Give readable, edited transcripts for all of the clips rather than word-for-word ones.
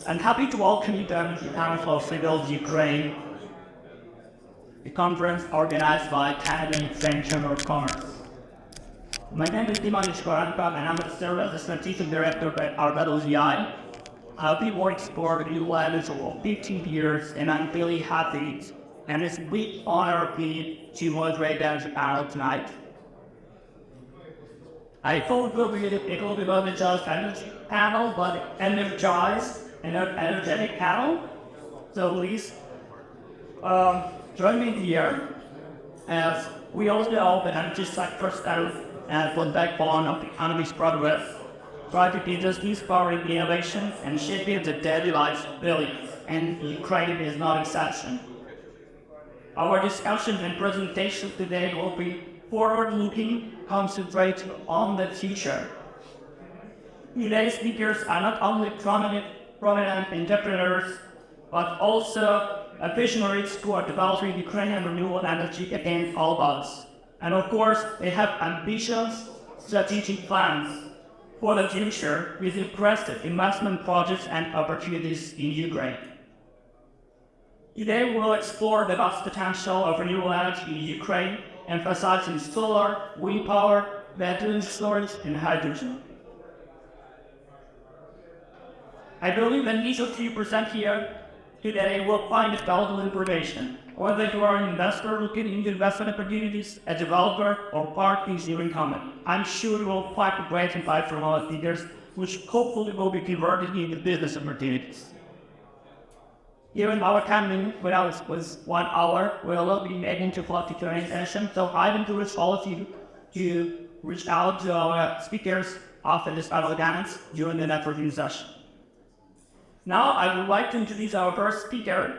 I'm happy to welcome you to the Council of Civil Ukraine, a conference organized by Canadian French Chamber of Commerce. My name is Diman Ishwaranka, and I'm serve as the Strategic Director at RWI. I've been working for the U.S. for 15 years, and I'm really happy, and it's a big honor to moderate that panel tonight. I thought it will be more than just an panel, but energized and energetic panel. So please join me here as we all know that energy sector status as the backbone of the economy's progress, try to teach inspiring innovation and shaping the daily lives of billions, and Ukraine is not exception. Our discussion and presentation today will be forward-looking, concentrating on the future. Today's speakers are not only prominent entrepreneurs, but also visionaries who are developing Ukrainian renewable energy against all odds. And of course, they have ambitious strategic plans for the future with impressive investment projects and opportunities in Ukraine. Today, we'll explore the vast potential of renewable energy in Ukraine, emphasizing solar, wind power, battery storage, and hydrogen. I believe that each of you present here today will find valuable information, whether you are an investor looking into investment opportunities, a developer, or part engineering company. I'm sure you will find great insight from our speakers, which hopefully will be converted into business opportunities. Given our timing was 1 hour, we will be making to clock the Q&A session, so I encourage all of you to reach out to our speakers after this panel dance during the networking session. Now, I would like to introduce our first speaker.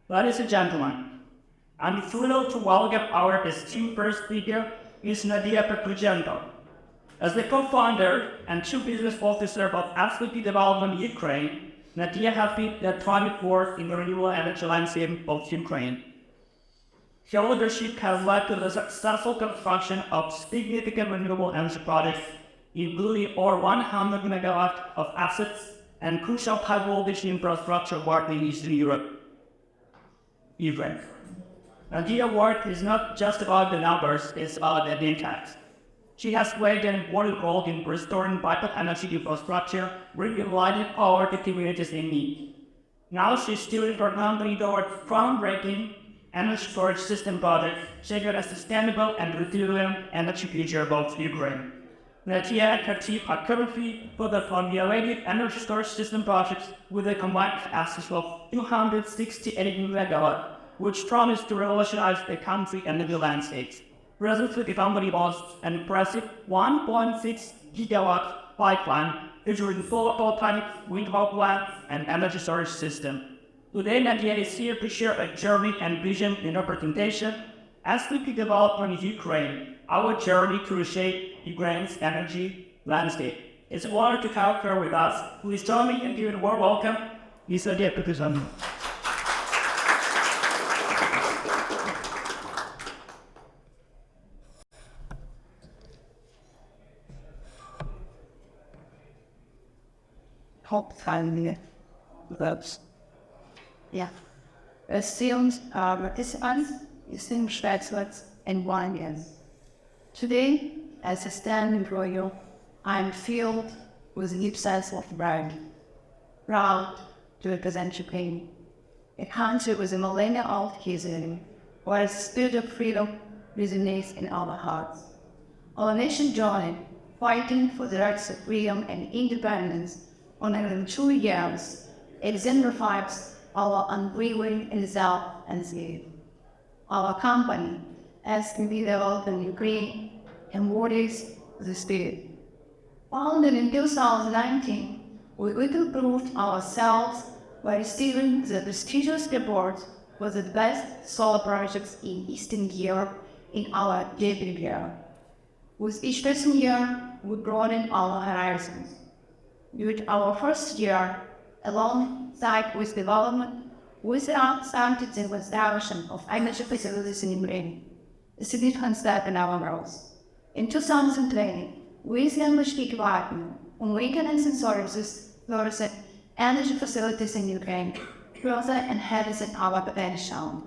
Ladies and gentlemen, I'm thrilled to welcome our esteemed first speaker, Ms. Nadia Petruchenko. As the co-founder and chief business officer of SVP Development Ukraine, Nadia has been the driving force in the renewable energy landscape of Ukraine. Her leadership has led to the successful construction of significant renewable energy projects, including over 100 megawatts of assets and crucial high-voltage infrastructure work in Eastern Europe. Ukraine. Nadia's work is not just about the numbers, it's about the impact. She has played an important role in restoring vital energy infrastructure, bringing light and power to communities in need. Now she's steering her company towards groundbreaking energy storage system projects, shaping a sustainable and resilient energy future of Ukraine. Nadia and her team are currently focused on innovative energy storage system projects with a combined capacity of 268 megawatts, which promise to revolutionize the country and the landscapes. Recently, the company boasts an impressive 1.6 gigawatt pipeline featuring solar photovoltaic, wind power plant, and energy storage system. Today, Nadia is here to share a journey and vision in her presentation as we development in Ukraine, our journey to reshape Ukraine's energy landscape. It's an honor to have her with us. Please join me in giving a warm welcome, Ms. Nadia Petruchenko. Esteemed participants, esteemed graduates, and volunteers. Today, as a stand employer, I'm filled with a deep sense of pride, proud to represent Ukraine, a country with a millennia-old history, where the spirit of freedom resonates in our hearts. Our nation journey, fighting for the rights of freedom and independence on over 2 years, exemplifies our unwavering resolve and zeal. Our company, as can be developed in Ukraine, embodies the spirit. Founded in 2019, we quickly proved ourselves by receiving the prestigious award for the best solar projects in Eastern Europe in our debut year. With each passing year, we broaden our horizons. During our first year, alongside with development, we started the establishment of energy facilities in Ukraine, a significant step in our growth. In 2020, we established equipment on maintenance and services, energy facilities in Ukraine, further enhancing our potential.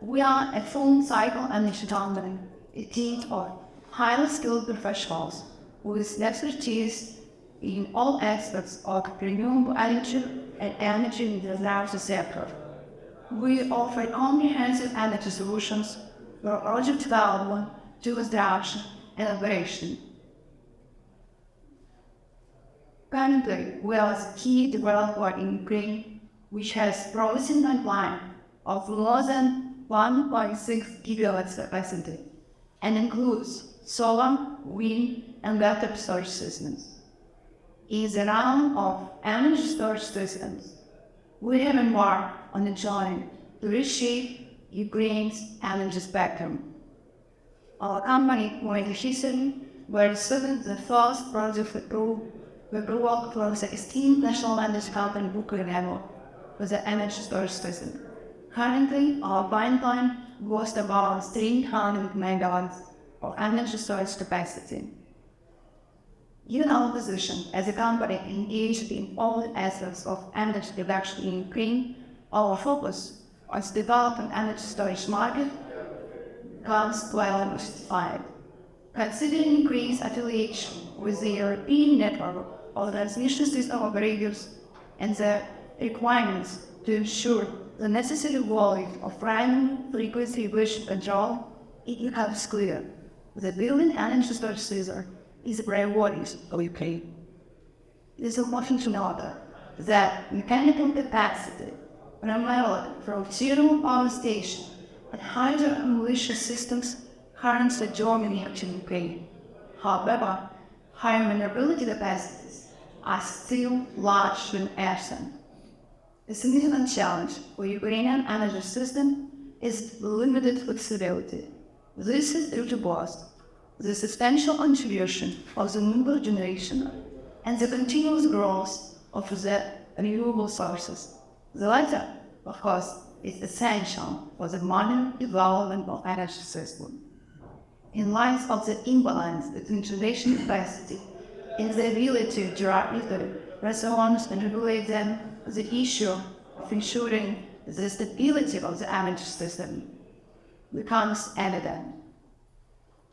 We are a full-cycle energy company, a team of highly skilled professionals with expertise in all aspects of renewable energy and energy in the large sector. We offer comprehensive energy solutions for project development to construction and operation. Currently, we are the key developer in Ukraine, which has promising pipeline of more than 1.6 gigawatts capacity and includes solar, wind, and battery storage systems. In the realm of energy storage systems, we have embarked on a journey to reshape Ukraine's energy spectrum. Our company made history by receiving the first project approval from the esteemed National Energy Company Bucharest level for the energy storage system. Currently, our pipeline boasts about 300 megawatts of energy storage capacity. Given our position as a company engaged in all aspects of energy production in Ukraine, our focus on developing energy storage market comes well justified. Considering Ukraine's affiliation with the European network of transmission system operators and the requirements to ensure the necessary volume of primary frequency regulation control, it becomes clear that building energy storage system is a priority of Ukraine. It is important to note that mechanical capacity, primarily from thermal power station and hydro accumulation systems, currently dominate in Ukraine. However, high maneuverability capacities are still large and absent. A significant challenge for Ukrainian energy system is limited flexibility. This is due to both the substantial contribution of the nuclear generation and the continuous growth of the renewable sources. The latter, of course, is essential for the modern development of energy system. In light of the imbalance between generation capacity and the ability to directly respond and regulate them, the issue of ensuring the stability of the energy system becomes evident.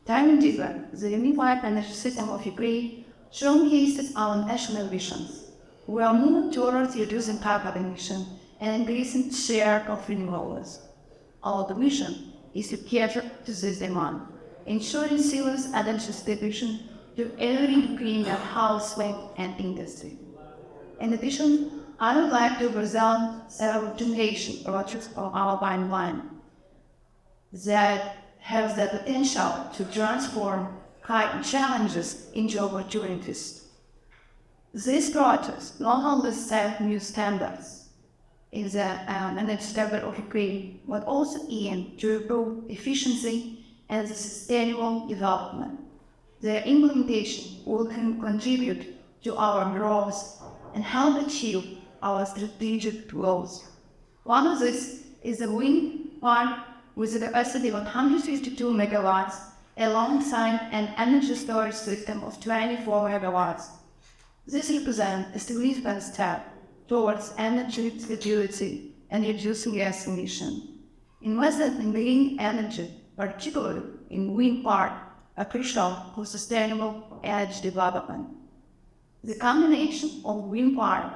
Time and deeper, the unified energy system of Ukraine showcases our national visions. We are moving towards reducing carbon emission and increasing share of renewables. Our mission is to cater to this demand, ensuring seamless energy distribution to every Ukrainian household and industry. In addition, I would like to present several generation projects of our pipeline that have the potential to transform current challenges into opportunities. These projects not only set new standards in the energy sector of Ukraine, but also aim to improve efficiency and sustainable development. Their implementation will contribute to our growth and help achieve our strategic goals. One of these is the wind farm with a capacity of 152 megawatts alongside an energy storage system of 24 megawatts. This represents a significant step towards energy security and reducing gas emissions. Investment in green energy, particularly in wind park, are crucial for sustainable energy development. The combination of wind park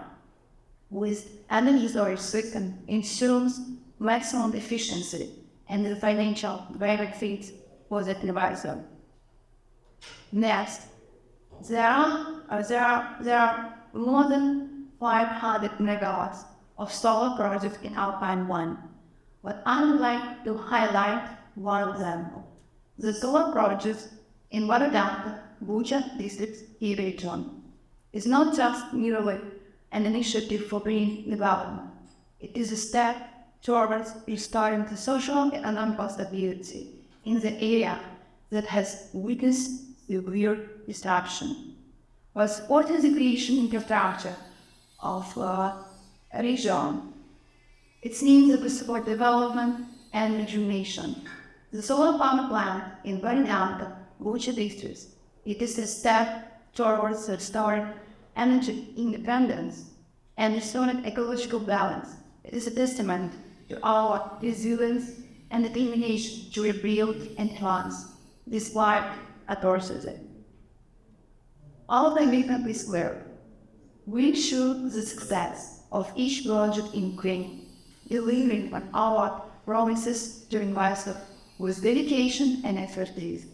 with energy storage system ensures maximum efficiency and the financial benefits for the advisor. Next, there are more than 500 megawatts of solar projects in our pipeline, but I would like to highlight one of them. The solar project in Breakout, Bucha district region is not just merely an initiative for green development. It is a step towards restoring the social and economic stability in the area that has witnessed severe disruption. While supporting the creation infrastructure of a region, it means that we support development and rejuvenation. The solar power plant in Breakout, Bucha district, it is a step towards restoring energy independence and restoring ecological balance. It is a testament to our resilience and determination to rebuild and advance despite adversity. Our commitment is clear. We ensure the success of each project in Ukraine, delivering on our promises to investors with dedication and expertise.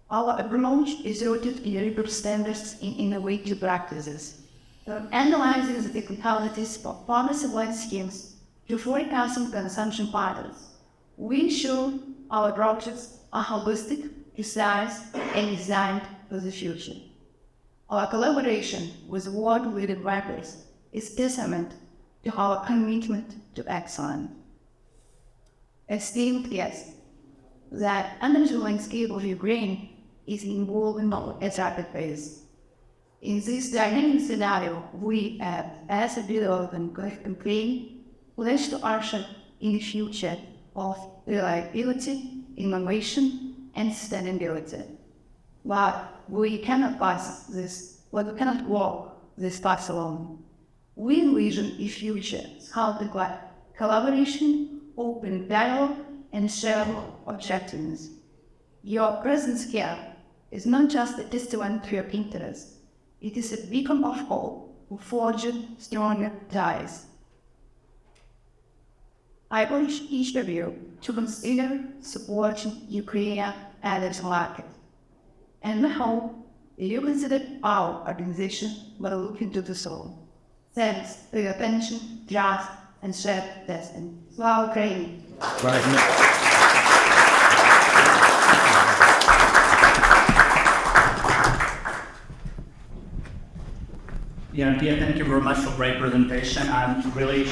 Our approach is rooted in rigorous standards and innovative practices. From analyzing the technicalities of policy-led schemes to forecasting consumption patterns, we ensure our projects are holistic, precise, and designed for the future. Our collaboration with world-leading partners is testament to our commitment to excellence. Esteemed guests, the energy landscape of Ukraine is evolving at rapid pace. In this dynamic scenario, we as a development campaign pledge to usher in a future of reliability, innovation, and sustainability. But we cannot walk this path alone. We envision a future held by collaboration, open dialogue, and shared objectives. Your presence here is not just a testament to your interests, it is a beacon of hope for forging stronger ties. I urge each of you to consider supporting Ukraine and its market. And I hope you consider our organization while looking to the soul. Thanks for your attention, trust, and shared destiny. Slava Ukraini! Yeah, Pia, thank you very much for great presentation. I'm really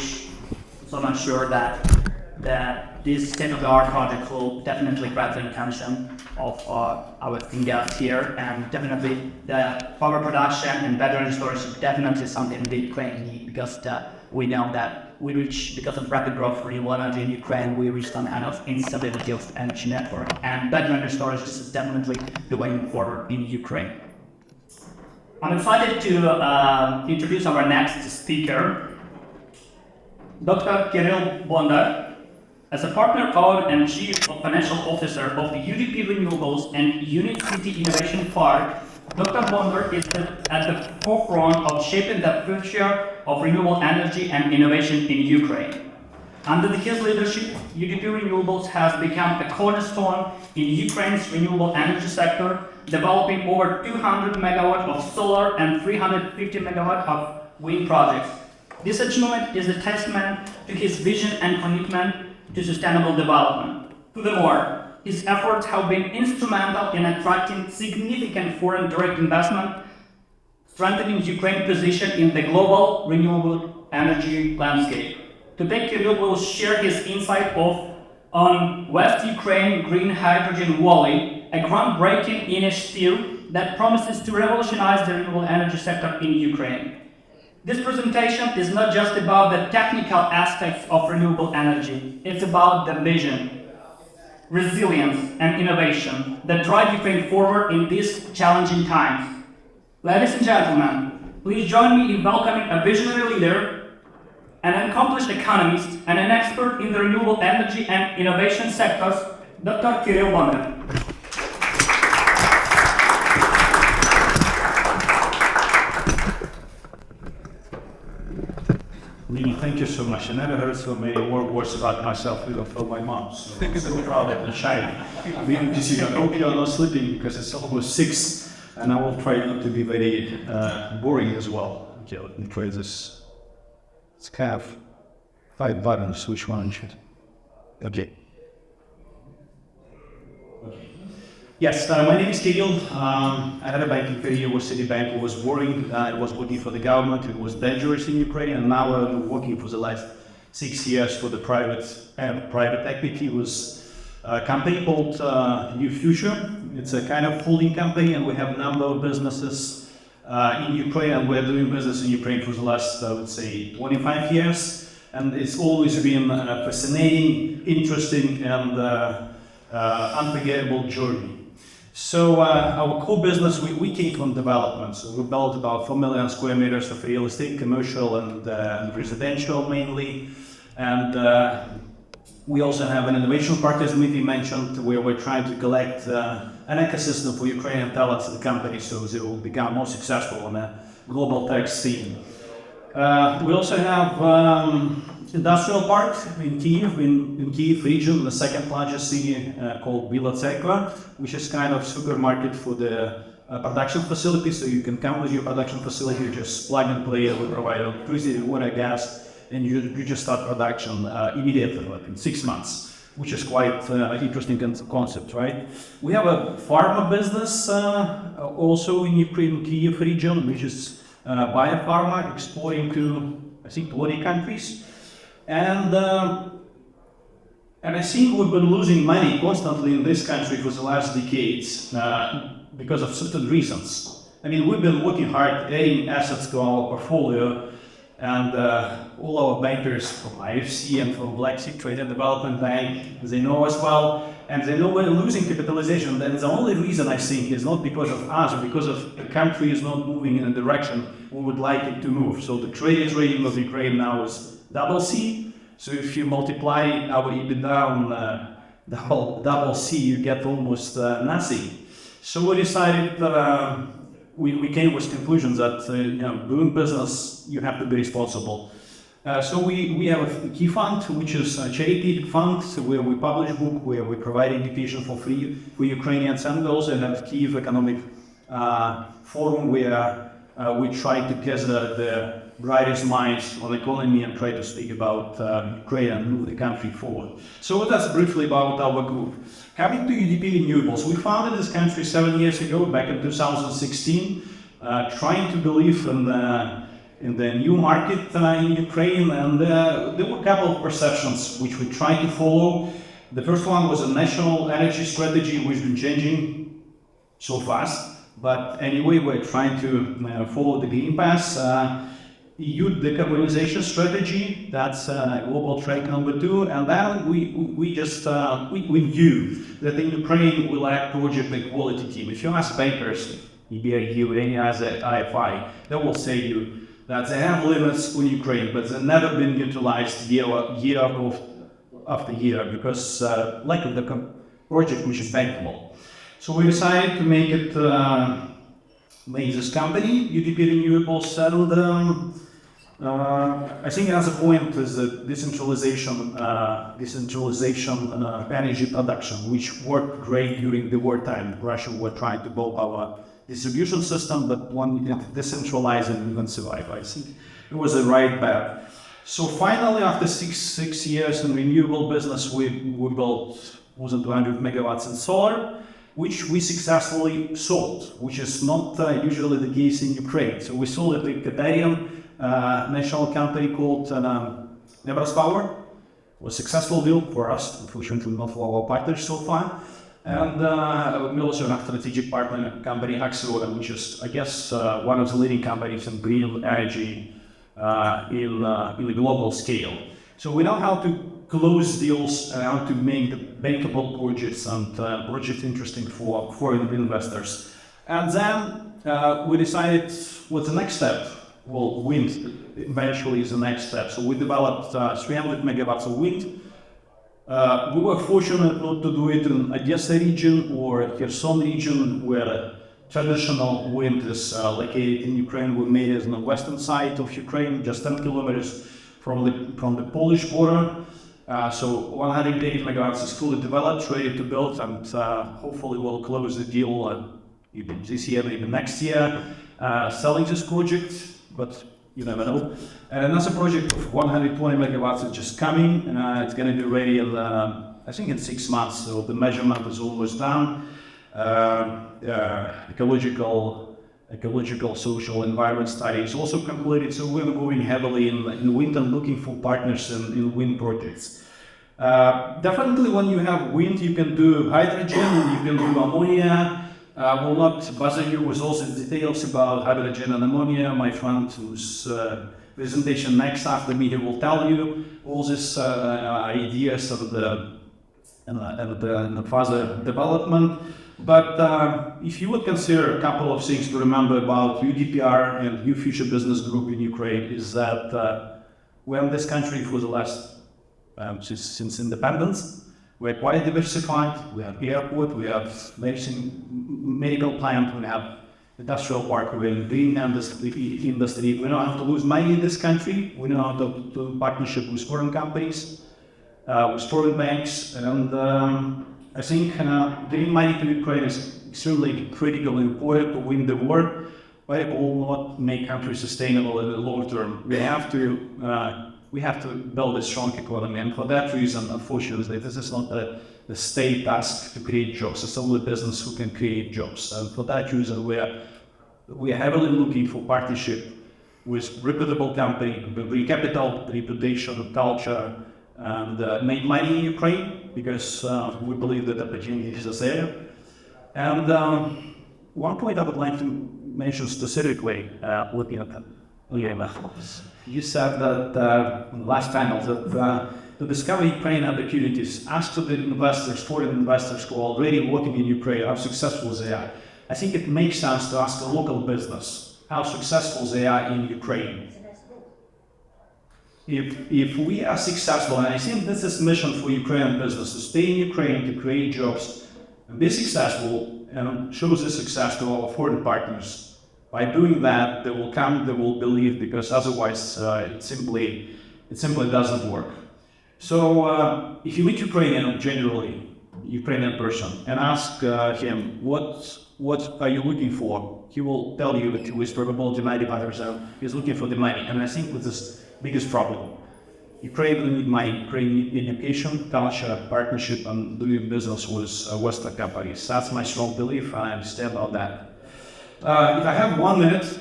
so much sure that this state-of-the-art project will definitely grab the attention of our guests here, and definitely the power production and battery storage is definitely something the Ukraine need, because we know that because of rapid growth of renewable energy in Ukraine, we reach some kind of instability of energy network, and battery storage is definitely the way forward in Ukraine. I'm excited to introduce our next speaker, Dr. Kirill Bondar. As a partner owner and chief financial officer of the UDP Renewables and Unit City Innovation Park, Dr. Bondar is at the forefront of shaping the future of renewable energy and innovation in Ukraine. Under his leadership, UDP Renewables has become a cornerstone in Ukraine's renewable energy sector, developing over 200 megawatts of solar and 350 megawatts of wind projects. This achievement is a testament to his vision and commitment to sustainable development. Furthermore, his efforts have been instrumental in attracting significant foreign direct investment, strengthening Ukraine's position in the global renewable energy landscape. Today, Kirill will share his insight on West Ukraine Green Hydrogen Valley, a groundbreaking initiative that promises to revolutionize the renewable energy sector in Ukraine. This presentation is not just about the technical aspects of renewable energy, it's about the vision, resilience, and innovation that drive Ukraine forward in these challenging times. Ladies and gentlemen, please join me in welcoming a visionary leader, an accomplished economist, and an expert in the renewable energy and innovation sectors, Dr. Kirill Bondar. Lena, thank you so much. I never heard so many words about myself even from my mom. So I'm so proud and shy. I hope you're not sleeping because it's almost 6, and I will try not to be very boring as well. Okay, let me try this. It's kind of 5 buttons. Which one should? Okay. Yes, my name is Kirill. I had a banking career with Citibank. It was boring. I was working for the government. It was dangerous in Ukraine. And now I'm working for the last 6 years for the private equity. It was a company called New Future. It's a kind of holding company, and we have a number of businesses in Ukraine. And we're doing business in Ukraine for the last, I would say, 25 years. And it's always been a fascinating, interesting, and unforgettable journey. So our core business, we came from development. So we built about 4 million square meters of real estate, commercial and residential mainly. And we also have an innovation park, as Dmitry mentioned, where we're trying to collect an ecosystem for Ukrainian talents in the company so they will become more successful on a global tech scene. We also have industrial park in Kyiv, in Kyiv region, the second largest city called Bila Tsekva, which is kind of supermarket for the production facility. So you can come with your production facility, just plug and play, we provide electricity, water, gas, and you just start production immediately, like in 6 months, which is quite interesting concept, right? We have a pharma business also in Ukraine, Kyiv region, which is biopharma, exporting to, I think, 20 countries. And I think we've been losing money constantly in this country for the last decades because of certain reasons. I mean, we've been working hard adding assets to our portfolio, and all our bankers from IFC and from Black Sea Trade and Development Bank, they know us well, and they know we're losing capitalization. And the only reason I think is not because of us, or because of the country is not moving in a direction we would like it to move. So the trade rating of Ukraine now is CC. So if you multiply our EBITDA on the whole CC, you get almost nothing. So we decided that we came with conclusions that doing business, you have to be responsible. So we have a key fund, which is a charity fund, where we publish book, where we provide education for free for Ukrainians, and we also have Kyiv Economic Forum, where we try to gather the brightest minds on economy and try to speak about Ukraine and move the country forward. So that's briefly about our group. Coming to UDP Renewables, we founded this country 7 years ago, back in 2016, trying to believe in the new market in Ukraine, and there were a couple of perceptions which we tried to follow. The first one was a national energy strategy, which has been changing so fast. But anyway, we're trying to follow the green path. EU decarbonization strategy, that's global track number 2. And then we knew that in Ukraine we lack project equality team. If you ask bankers, EBRD or any other IFI, they will say you that they have limits on Ukraine, but they've never been utilized year after year because lack of the project which is bankable. So we decided to make this company, UDP Renewables, and I think another point is the decentralization energy production, which worked great during the wartime. Russia were trying to build our distribution system, but when it decentralized and we can survive. I think it was the right bet. So finally, after six years in renewable business, we built more than 200 megawatts in solar, which we successfully sold, which is not usually the case in Ukraine. So we sold it to Qatarian national company called Nebras Power. It was a successful deal for us, unfortunately not for our partners so far. And we also have a strategic partner company, Axior, which is, I guess, one of the leading companies in green energy in a global scale. So we know how to close deals, how to make the bankable projects and projects interesting for foreign investors. And then we decided what's the next step. Well, wind eventually is the next step. So we developed 300 megawatts of wind. We were fortunate not to do it in Odessa region or Kherson region, where traditional wind is located in Ukraine. We made it on the western side of Ukraine, just 10 kilometers from the Polish border. So 180 megawatts is fully developed, ready to build, and hopefully we'll close the deal even this year, maybe next year, selling this project. But you never know. And another project of 120 megawatts is just coming. It's going to be ready, I think, in 6 months. So the measurement is almost done. Ecological, social, environment study is also completed. So we're going heavily in wind and looking for partners in wind projects. Definitely, when you have wind, you can do hydrogen, you can do ammonia. I will not bother you with all the details about hydrogen and ammonia. My friend whose presentation next after me, he will tell you all these ideas and the further development. But if you would consider a couple of things to remember about UDPR and New Future Business Group in Ukraine is that we're in this country for the last, since independence, we're quite diversified. We have airport, we have medical plant, we have industrial park, we're in green industry. We don't have to lose money in this country. We know how to do partnership with foreign companies, with foreign banks, and I think giving money to Ukraine is extremely critical and important to win the war, but it will not make countries sustainable in the long term. We have to build a strong economy, and for that reason, unfortunately, this is not the state task to create jobs. It's only business who can create jobs, and for that reason, we are heavily looking for partnership with reputable company, with capital, reputation, culture, and make money in Ukraine, because we believe that opportunities are there. And one point I would like to mention specifically, looking at that, you said that last panel that to discover Ukraine opportunities, ask to the investors, foreign investors who are already working in Ukraine, how successful they are. I think it makes sense to ask a local business how successful they are in Ukraine. If we are successful, and I think this is mission for Ukrainian business, to stay in Ukraine, to create jobs, and be successful, and show this success to our foreign partners. By doing that, they will come, they will believe, because otherwise it simply doesn't work. So if you meet Ukrainian, generally, Ukrainian person, and ask him, what are you looking for? He will tell you that he is probably 95%, he's looking for the money. And I think with this biggest problem, Ukraine will need money, Ukraine need education, culture, partnership, and doing business with Western companies. That's my strong belief, and I stand on that. If I have 1 minute,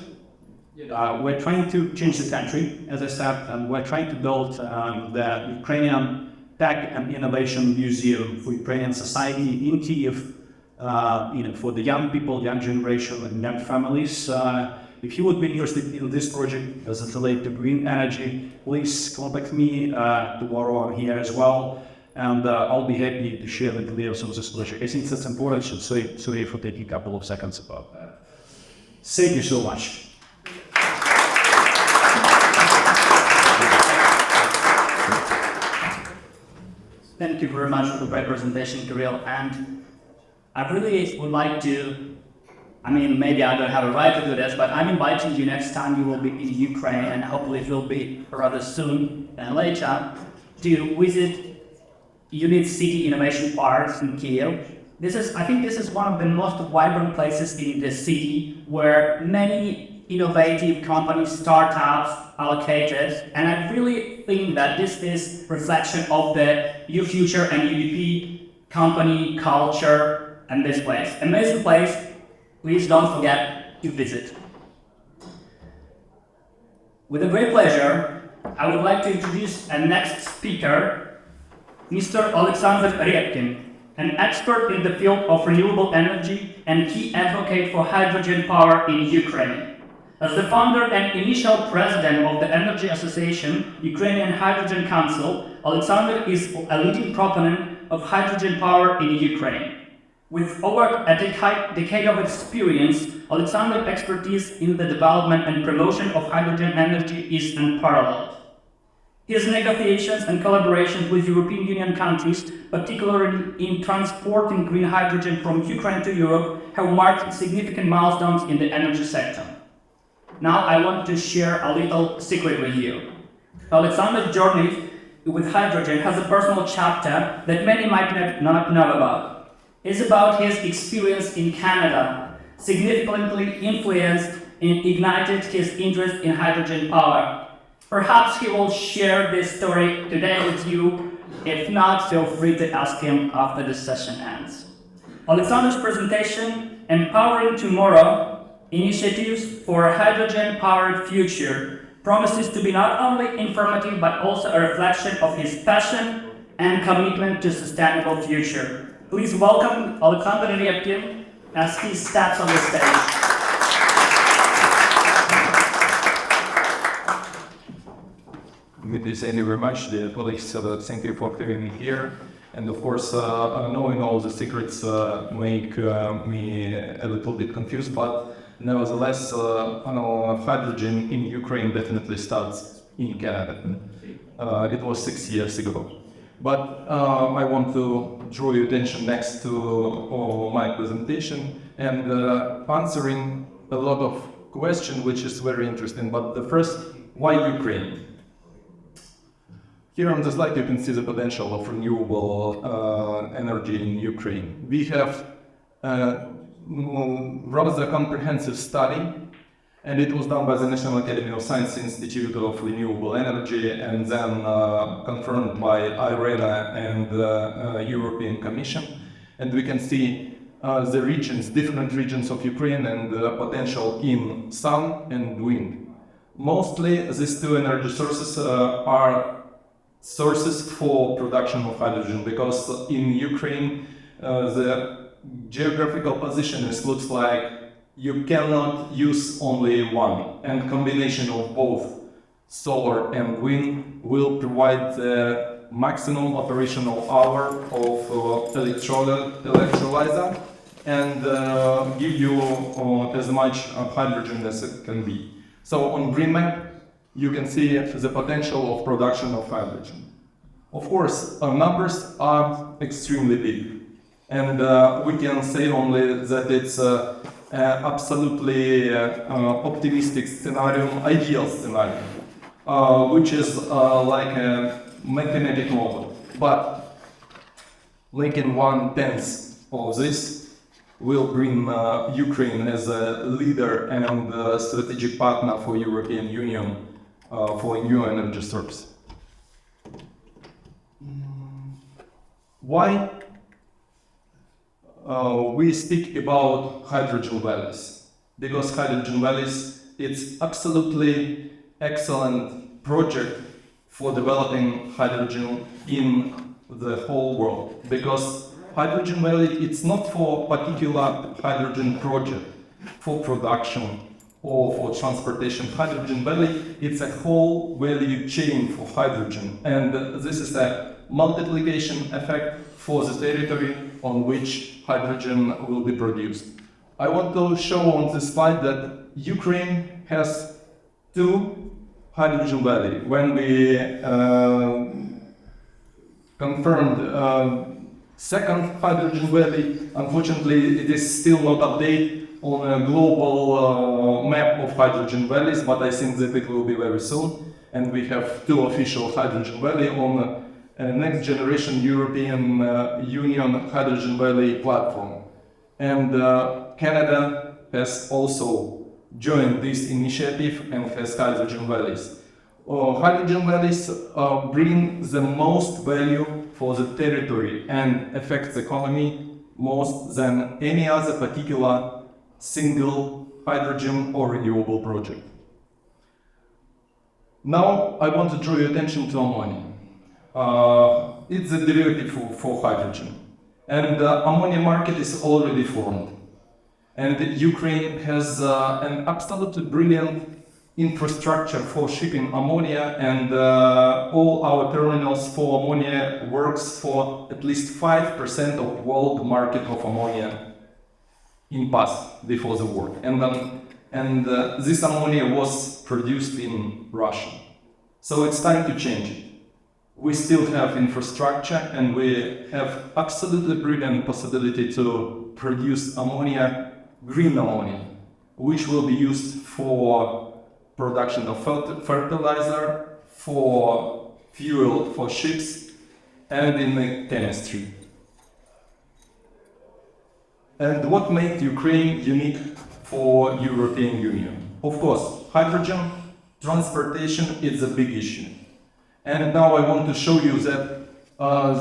we're trying to change the country, as I said, and we're trying to build the Ukrainian Tech and Innovation Museum for Ukrainian society in Kyiv, for the young people, young generation, and young families. If you would be interested in this project as it relates to green energy, please contact me tomorrow. I'm here as well, and I'll be happy to share the details of this project. I think that's important, so sorry for taking a couple of seconds about that. Thank you so much. Thank you very much for the great presentation, Kirill. And I really would like to, maybe I don't have a right to do this, but I'm inviting you next time you will be in Ukraine, and hopefully it will be rather soon and later, to visit Unit City Innovation Parks in Kyiv. I think this is one of the most vibrant places in the city where many innovative companies, startups are located, and I really think that this is reflection of the U Future and UDP company culture and this place. Amazing place, please don't forget to visit. With a great pleasure, I would like to introduce our next speaker, Mr. Alexander Ryabkin, an expert in the field of renewable energy and key advocate for hydrogen power in Ukraine. As the founder and initial president of the Energy Association, Ukrainian Hydrogen Council, Alexander is a leading proponent of hydrogen power in Ukraine. With over a decade of experience, Alexander's expertise in the development and promotion of hydrogen energy is unparalleled. His negotiations and collaborations with European Union countries, particularly in transporting green hydrogen from Ukraine to Europe, have marked significant milestones in the energy sector. Now I want to share a little secret with you. Alexander's journey with hydrogen has a personal chapter that many might not know about. It's about his experience in Canada, significantly influenced and ignited his interest in hydrogen power. Perhaps he will share this story today with you. If not, feel free to ask him after the session ends. Alexander's presentation, Empowering Tomorrow, Initiatives for a Hydrogen-Powered Future, promises to be not only informative but also a reflection of his passion and commitment to sustainable future. Please welcome Alexander Ryabkin as he steps on the stage. Thank you very much, dear colleagues. Thank you for having me here. And of course, knowing all the secrets make me a little bit confused, but nevertheless, hydrogen in Ukraine definitely starts in Canada. It was 6 years ago. But I want to draw your attention next to my presentation and answering a lot of questions, which is very interesting. But the first, why Ukraine? Here on the slide you can see the potential of renewable energy in Ukraine. We have a rather comprehensive study, and it was done by the National Academy of Science Institute of Renewable Energy and then confirmed by IRENA and the European Commission. And we can see the regions, different regions of Ukraine and the potential in sun and wind. Mostly these two energy sources are sources for production of hydrogen, because in Ukraine the geographical position looks like you cannot use only one, and combination of both solar and wind will provide the maximum operational hour of electrolyzer and give you as much hydrogen as it can be. So on green map you can see the potential of production of hydrogen. Of course, our numbers are extremely big, and we can say only that it's absolutely optimistic scenario, ideal scenario, which is like a mathematical model. But linking 1/10 of this will bring Ukraine as a leader and a strategic partner for European Union for new energy source. Why we speak about hydrogen valleys? Because hydrogen valleys, it's absolutely excellent project for developing hydrogen in the whole world. Because hydrogen valley, it's not for particular hydrogen project, for production or for transportation. Hydrogen valley, it's a whole value chain for hydrogen, and this is a multiplication effect for the territory on which hydrogen will be produced. I want to show on this slide that Ukraine has two hydrogen valley. When we confirmed second hydrogen valley, unfortunately it is still not updated on a global map of hydrogen valleys, but I think that it will be very soon. And we have two official hydrogen valley on next generation European Union hydrogen valley platform. And Canada has also joined this initiative and has hydrogen valleys. Hydrogen valleys bring the most value for the territory and affect the economy most than any other particular single hydrogen or renewable project. Now I want to draw your attention to ammonia. It's a derivative for hydrogen, and the ammonia market is already formed. And Ukraine has an absolutely brilliant infrastructure for shipping ammonia, and all our terminals for ammonia works for at least 5% of world market of ammonia in past before the war. And this ammonia was produced in Russia. So it's time to change it. We still have infrastructure, and we have absolutely brilliant possibility to produce ammonia, green ammonia, which will be used for production of fertilizer, for fuel for ships, and in the chemistry. And what makes Ukraine unique for European Union? Of course, hydrogen transportation is a big issue. And now I want to show you that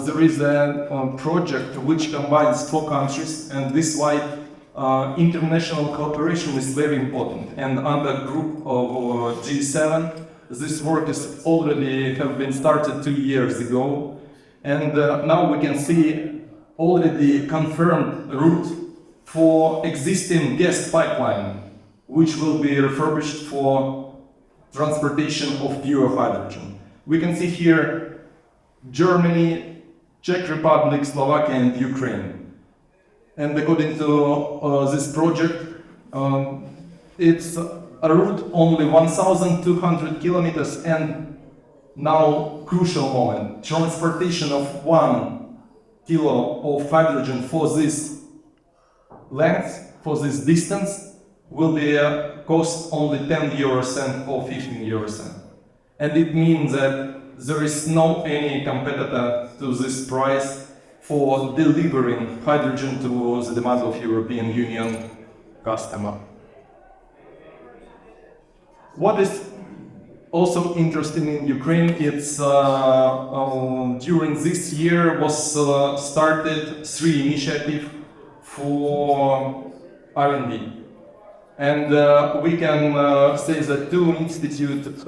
there is a project which combines 4 countries, and this is why international cooperation is very important. And under group of G7, this work is already have been started 2 years ago. And now we can see already confirmed route for existing gas pipeline, which will be refurbished for transportation of pure hydrogen. We can see here Germany Czech Republic, Slovakia, and Ukraine. And according to this project, it's a route only 1,200 kilometers, and now crucial moment, transportation of 1 kilo of hydrogen for this length, for this distance, will be cost only 10 euro cent or 15 euro cent. And it means that there is no any competitor to this price for delivering hydrogen to the demand of European Union customer. What is also interesting in Ukraine, it's during this year was started 3 initiatives for R&D. And we can say that 2 institutes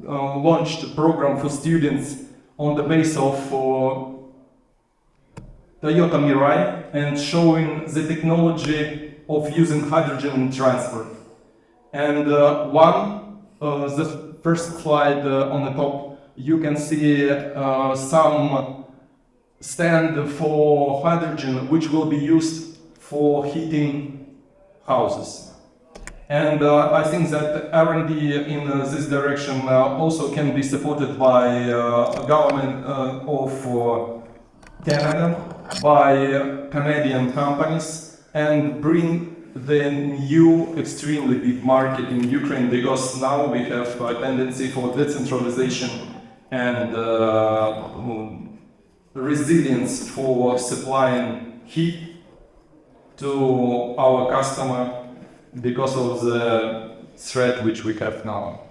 launched a program for students on the base of Toyota Mirai and showing the technology of using hydrogen in transport. And the first slide on the top, you can see some stand for hydrogen which will be used for heating houses. And I think that R&D in this direction also can be supported by government of Canada, by Canadian companies, and bring the new extremely big market in Ukraine, because now we have a tendency for decentralization and resilience for supplying heat to our customer because of the threat which we have now.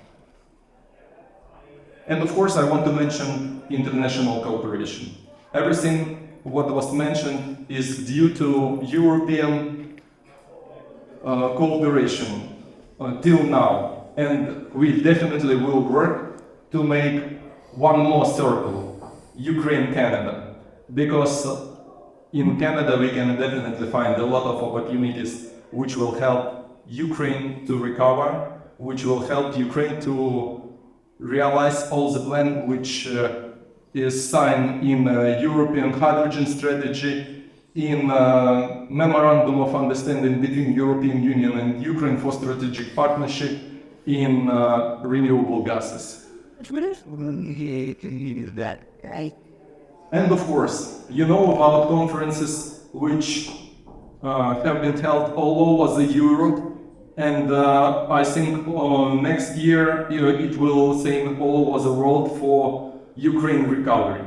And of course I want to mention international cooperation. Everything what was mentioned is due to European cooperation till now, and we definitely will work to make one more circle, Ukraine-Canada, because in Canada we can definitely find a lot of opportunities which will help Ukraine to recover, which will help Ukraine to realize all the plan which is signed in European hydrogen strategy, in memorandum of understanding between European Union and Ukraine for strategic partnership in renewable gases. And of course, you know about conferences which have been held all over the Europe, and I think next year it will same all over the world for Ukraine recovery.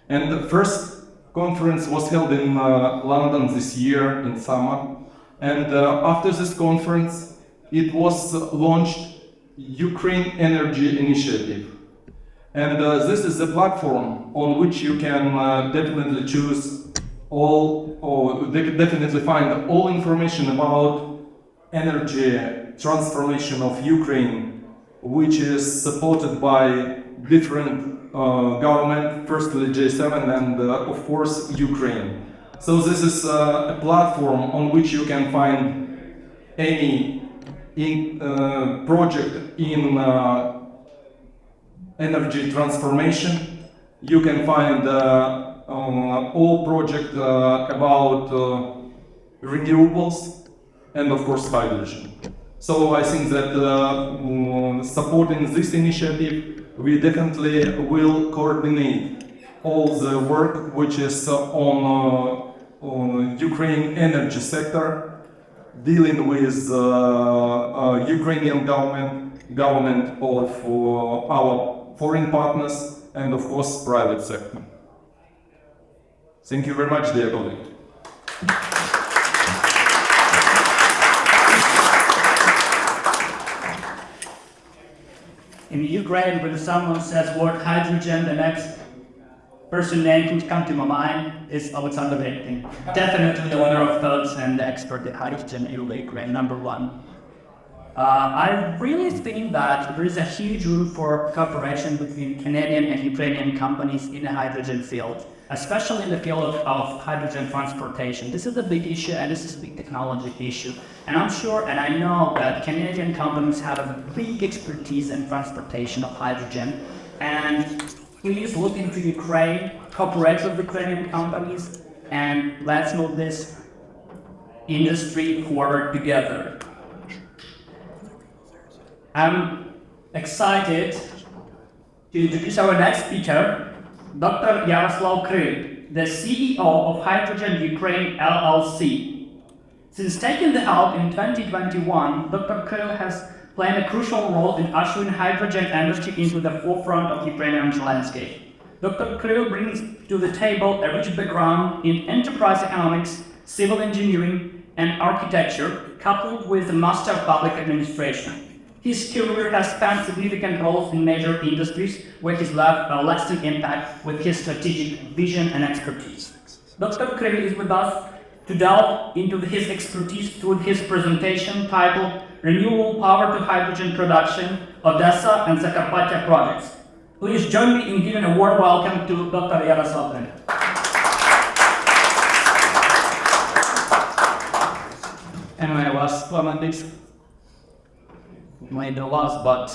And the first conference was held in London this year in summer, and after this conference it was launched Ukraine Energy Initiative. And this is a platform on which you can definitely choose all, or definitely find all information about energy transformation of Ukraine, which is supported by different government, firstly G7 and of course Ukraine. So this is a platform on which you can find any project in energy transformation. You can find all projects about renewables and of course hydrogen. So I think that supporting this initiative, we definitely will coordinate all the work which is on Ukraine energy sector, dealing with Ukrainian government of our foreign partners, and of course private sector. Thank you very much, dear colleague. In Ukraine, when someone says word hydrogen, the next person name who's come to my mind is Alexander Vektin. Definitely the owner of thoughts and the expert in hydrogen in Ukraine, number one. I really think that there is a huge room for cooperation between Canadian and Ukrainian companies in the hydrogen field, especially in the field of hydrogen transportation. This is a big issue, and this is a big technology issue. And I'm sure, and I know that Canadian companies have a big expertise in transportation of hydrogen. And please look into Ukraine, cooperate with Ukrainian companies, and let's move this industry forward together. I'm excited to introduce our next speaker, Dr. Yaroslav Kryl, the CEO of Hydrogen Ukraine LLC. Since taking the helm in 2021, Dr. Kryl has played a crucial role in ushering hydrogen industry into the forefront of Ukrainian landscape. Dr. Kryl brings to the table a rich background in enterprise economics, civil engineering, and architecture, coupled with a Master of Public Administration. His career has spanned significant roles in major industries where he's left a lasting impact with his strategic vision and expertise. Dr. Kryl is with us to delve into his expertise through his presentation titled Renewable Power to Hydrogen Production, Odessa and Zakarpattia Projects. Please join me in giving a warm welcome to Dr. Yaroslav Kryl. And my last comment, maybe the last, but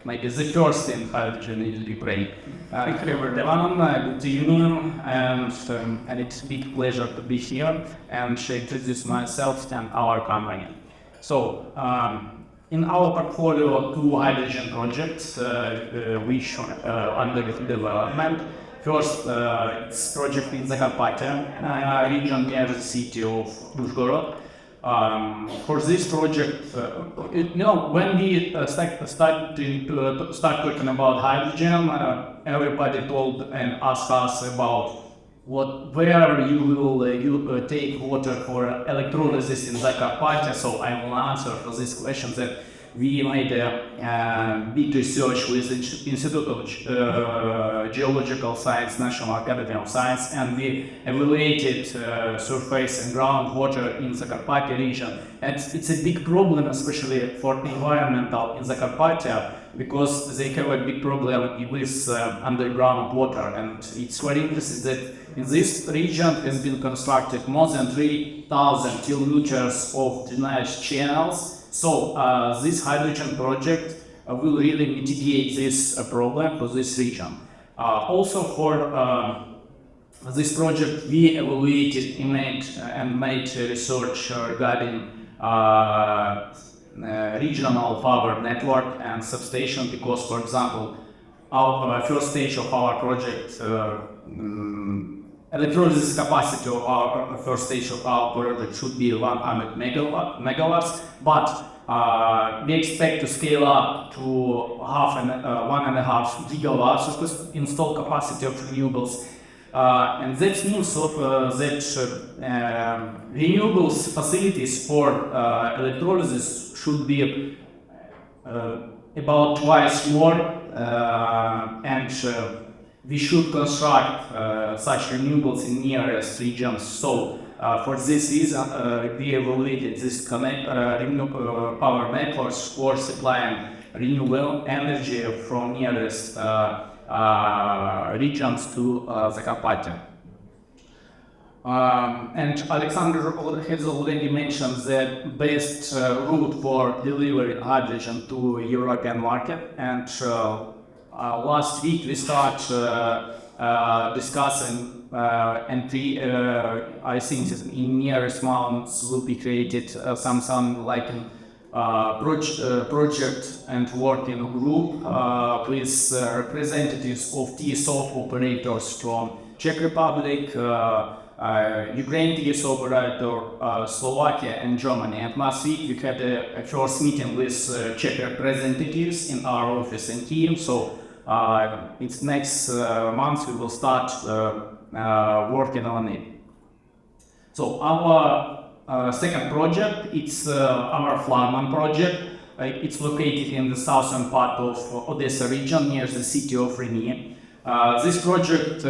maybe the first in hydrogen in Ukraine. Thank you everyone, good evening, and it's a big pleasure to be here and to introduce myself and our company. So, in our portfolio, two hydrogen projects which are under development. First, it's project in Zakarpattia region near the city of Uzhhorod. For this project, when we start talking about hydrogen, everybody told and asked us about where you will take water for electrolysis in Zakarpattia. So I will answer for this question that we made a big research with Institute of Geological Science, National Academy of Science, and we evaluated surface and groundwater in Zakarpattia region. And it's a big problem, especially for environmental in Zakarpattia, because they have a big problem with underground water. And it's very interesting that in this region has been constructed more than 3,000 kilometers of drainage channels. So this hydrogen project will really mitigate this problem for this region. Also for this project, we evaluated and made research regarding regional power network and substation, because, for example, our first stage of our project, electrolysis capacity of our first stage of our project should be 100 megawatts, but we expect to scale up to 1.5 gigawatts of installed capacity of renewables. And that means that renewables facilities for electrolysis should be about twice more, and we should construct such renewables in nearest regions. So for this reason, we evaluated this power networks for supplying renewable energy from nearest regions to Zakarpattia. And Alexander has already mentioned the best route for delivering hydrogen to European market, and last week we start discussing and I think in nearest months will be created some like project and working group with representatives of TSO operators from Czech Republic, Ukraine TSO operator, Slovakia and Germany. And last week we had a first meeting with Czech representatives in our office and team. So it's next month we will start working on it. So our second project, it's our Flagman project. It's located in the southern part of Odessa region near the city of Reni. This project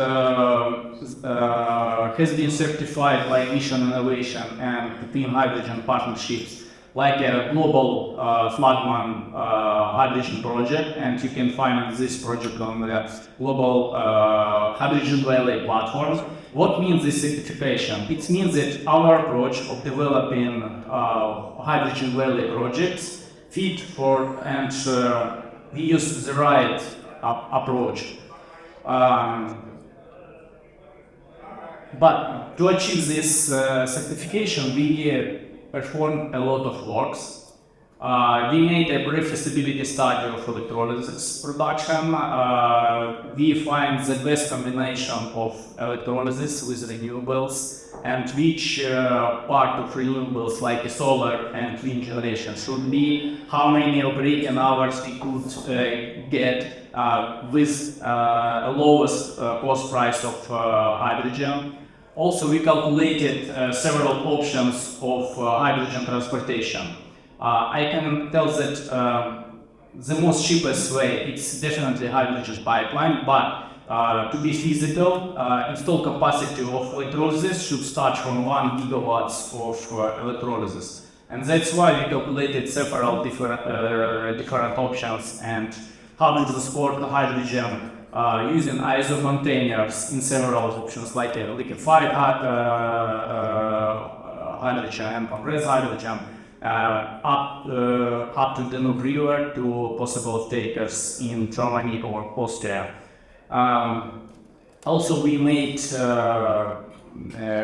has been certified by Mission Innovation and Clean Hydrogen Partnerships, like a global Flagman hydrogen project, and you can find this project on the global Hydrogen Valley platform. What means this certification? It means that our approach of developing Hydrogen Valley projects fit for, and we use the right approach. But to achieve this certification, we performed a lot of works. We made a brief feasibility study of electrolysis production. We find the best combination of electrolysis with renewables and which part of renewables like solar and clean generation should be, how many operating hours we could get with lowest cost price of hydrogen. Also, we calculated several options of hydrogen transportation. I can tell that the most cheapest way it's definitely hydrogen pipeline, but to be feasible, installed capacity of electrolysis should start from 1 gigawatts of electrolysis. And that's why we calculated several different options and how to transport the hydrogen using ISO containers in several options like liquefied hydrogen and compressed hydrogen. Up to the brewer to possible takers in Germany or Austria. Also, we made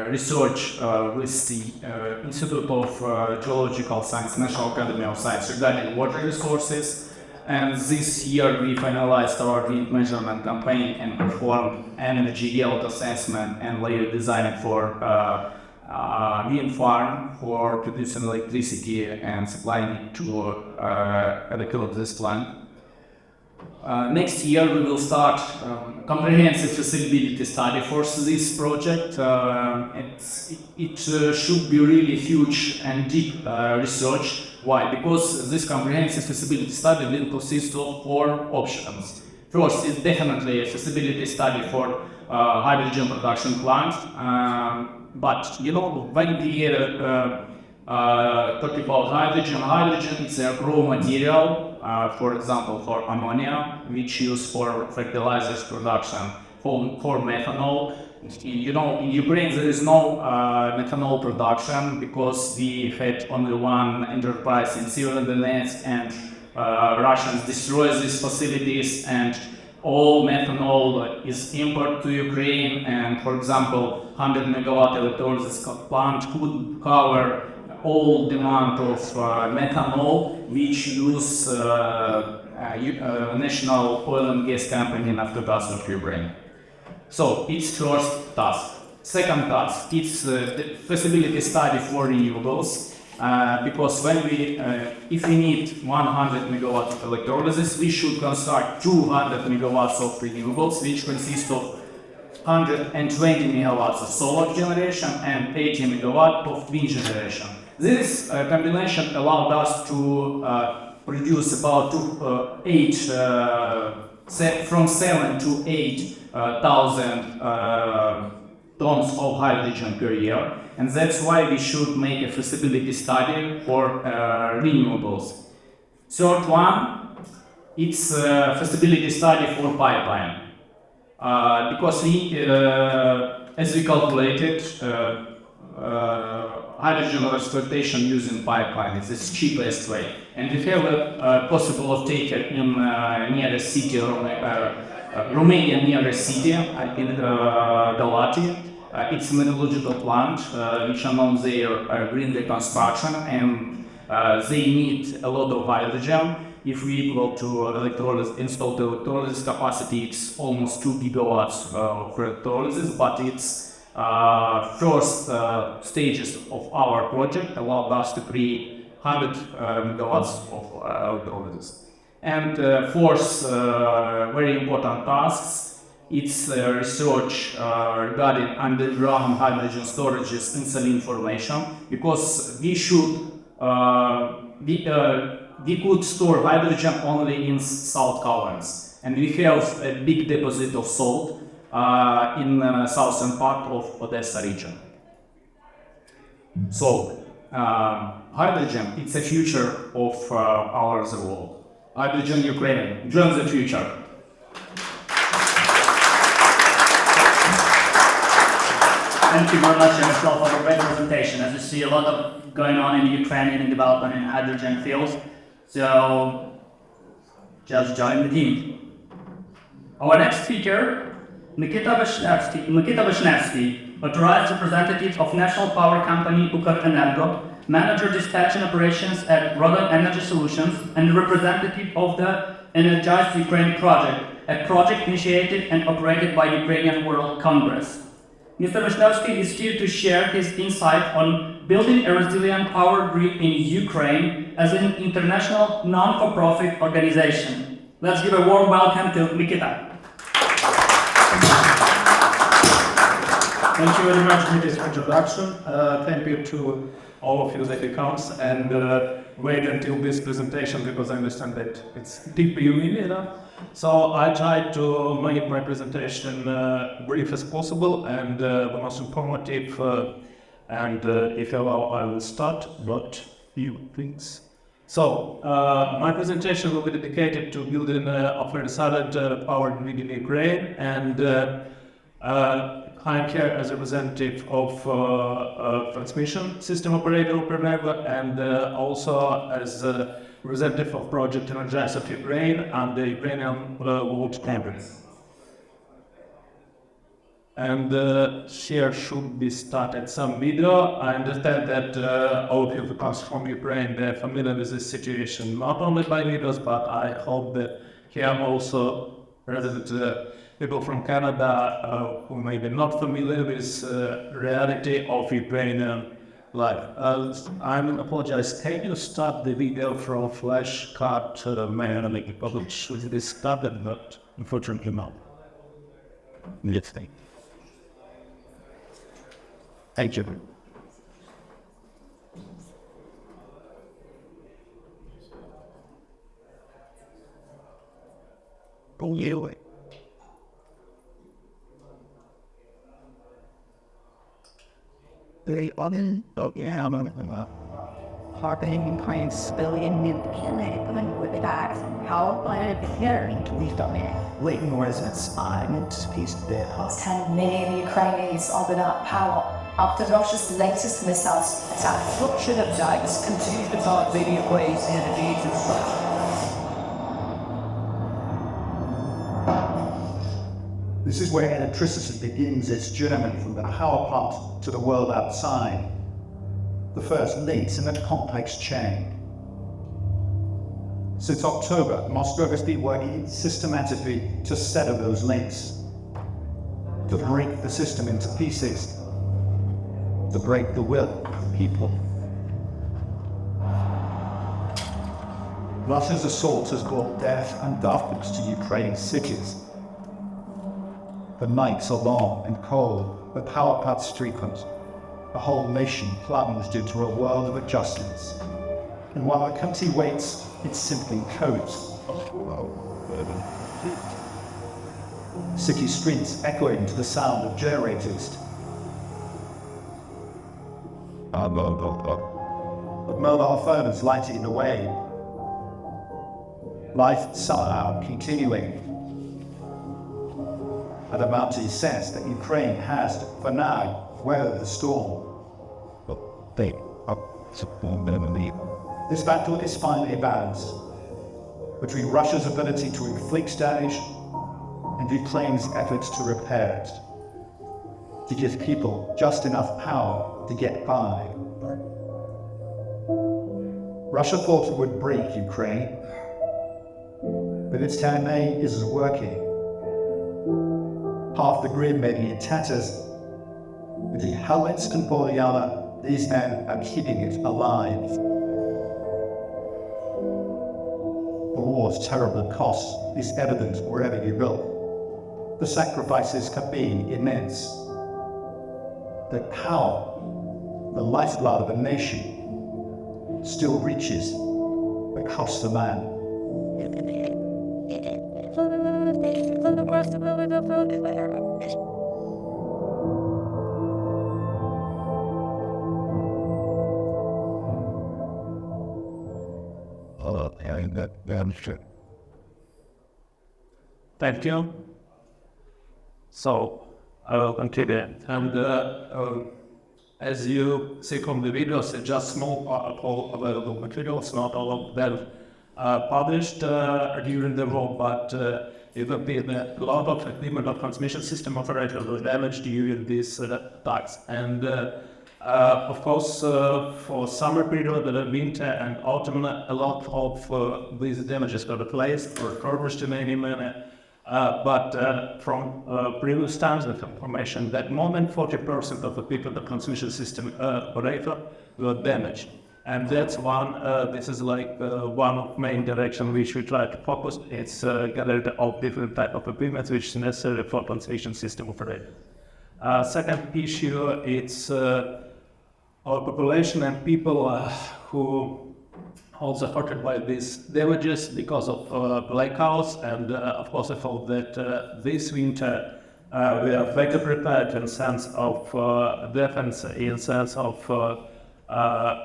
research with the Institute of Geological Science, National Academy of Science regarding water resources. And this year we finalized our wind measurement campaign and performed energy yield assessment and layer design for wind farm for producing electricity and supplying it to the electrolysis plant. Next year we will start comprehensive feasibility study for this project. It should be really huge and deep research. Why? Because this comprehensive feasibility study will consist of 4 options. First is definitely a feasibility study for hydrogen production plant. But you know, when we talk about hydrogen is a raw material, for example, for ammonia, which used for fertilizers production, for methanol. You know, in Ukraine there is no methanol production because we had only one enterprise in Syria and Russians destroyed these facilities and all methanol is imported to Ukraine, and for example, 100 megawatt electrolysis plant could cover all demand of methanol, which use national oil and gas company Naftogaz of Ukraine. So it's first task. Second task, it's the feasibility study for renewables. Because when if we need 100 megawatts of electrolysis, we should construct 200 megawatts of renewables, which consist of 120 megawatts of solar generation and 80 megawatts of wind generation. This combination allowed us to produce about from 7 to 8,000 tons of hydrogen per year, and that's why we should make a feasibility study for renewables. Third one, it's a feasibility study for pipeline, because we, as we calculated, hydrogen transportation using pipeline is the cheapest way, and we have a possible off-taker in nearest city, Romania nearest city, in Galati. It's a metallurgical plant which announced their green reconstruction, and they need a lot of hydrogen. If we equal to installed electrolysis capacity, it's almost 2 gigawatts of electrolysis, but it's first stages of our project allowed us to create 100 megawatts of electrolysis. And fourth, very important tasks, it's research regarding underground hydrogen storages and saline formation, because we should we could store hydrogen only in salt caverns, and we have a big deposit of salt in southern part of Odessa region. So hydrogen, it's a future of our world. Hydrogen Ukraine, join the future. Thank you very much, Yaroslav, for a great presentation. As you see, a lot of going on in Ukraine and development in hydrogen fields. So just join the team. Our next speaker, Nikita Vishnevsky, authorized representative of national power company Ukrenergo, manager dispatch and operations at Rodon Energy Solutions, and representative of the Energize Ukraine project, a project initiated and operated by Ukrainian World Congress. Mr. Vishnevsky is here to share his insight on building a resilient power grid in Ukraine as an international non-for-profit organization. Let's give a warm welcome to Nikita. Thank you very much for this introduction. Thank you to all of you that comes and wait until this presentation because I understand that it's deeply needed. So I try to make my presentation brief as possible and the most informative. And if you allow, I will start. But few things. So my presentation will be dedicated to building a very solid power grid in Ukraine, and I'm here as a representative of transmission system operator Breakout, and also as a representative of project Energize of Ukraine and the Ukrainian World Congress. And here should be started some video. I understand that all of you who comes from Ukraine, they're familiar with this situation, not only by videos, but I hope that here also present people from Canada who may be not familiar with reality of Ukrainian life. I apologize, can you start the video from flashcard manually? Because it should be started, but unfortunately not. Let's think. Thank you. Harping points billion in the planet with that. How planet here into we don't Late residents and peace there. 10 million Ukrainians are without power after Russia's latest missiles attack. Structure of diets continues to start video ways and the needs of This is where electricity begins its journey from the power plant to the world outside. The first links in a complex chain. Since October, Moscow has been working systematically to sever those links, to break the system into pieces, to break the will of people. Russia's assault has brought death and darkness to Ukraine's cities. The nights are long and cold, the power cuts frequent. The whole nation plunged into a world of adjustments. And while the country waits, it simply codes. City streets echoing to the sound of generators. But mobile phones lighting the way. Life somehow continuing. And the mountain says that Ukraine has, for now, weathered the storm. This battle is finally a balance between Russia's ability to inflict damage and Ukraine's efforts to repair it, to give people just enough power to get by. Russia thought it would break Ukraine, but its DNA isn't working. Half the grid may be in tatters, but in helmets and Boryana, these men are keeping it alive. The war's terrible cost is evident wherever you look. The sacrifices can be immense. The power, the lifeblood of a nation, still reaches across the land. Thank you. So I will continue. And as you see from the videos, it's just small part of all available materials, not all of them published during the war, but it will be a lot of equipment of transmission system operators were damaged during these attacks. And of course, for summer period, the winter and autumn, a lot of these damages got replaced or refurbished in any manner. But from previous times, the information that more than 40% of the people, the transmission system operator, were damaged. And that's one, this is like one of main direction which we try to focus. It's gathered of different type of equipment which is necessary for transmission system operator. Second issue, it's our population and people who also hurt by these damages because of blackouts, and of course I thought that this winter we are better prepared in sense of defense, in sense of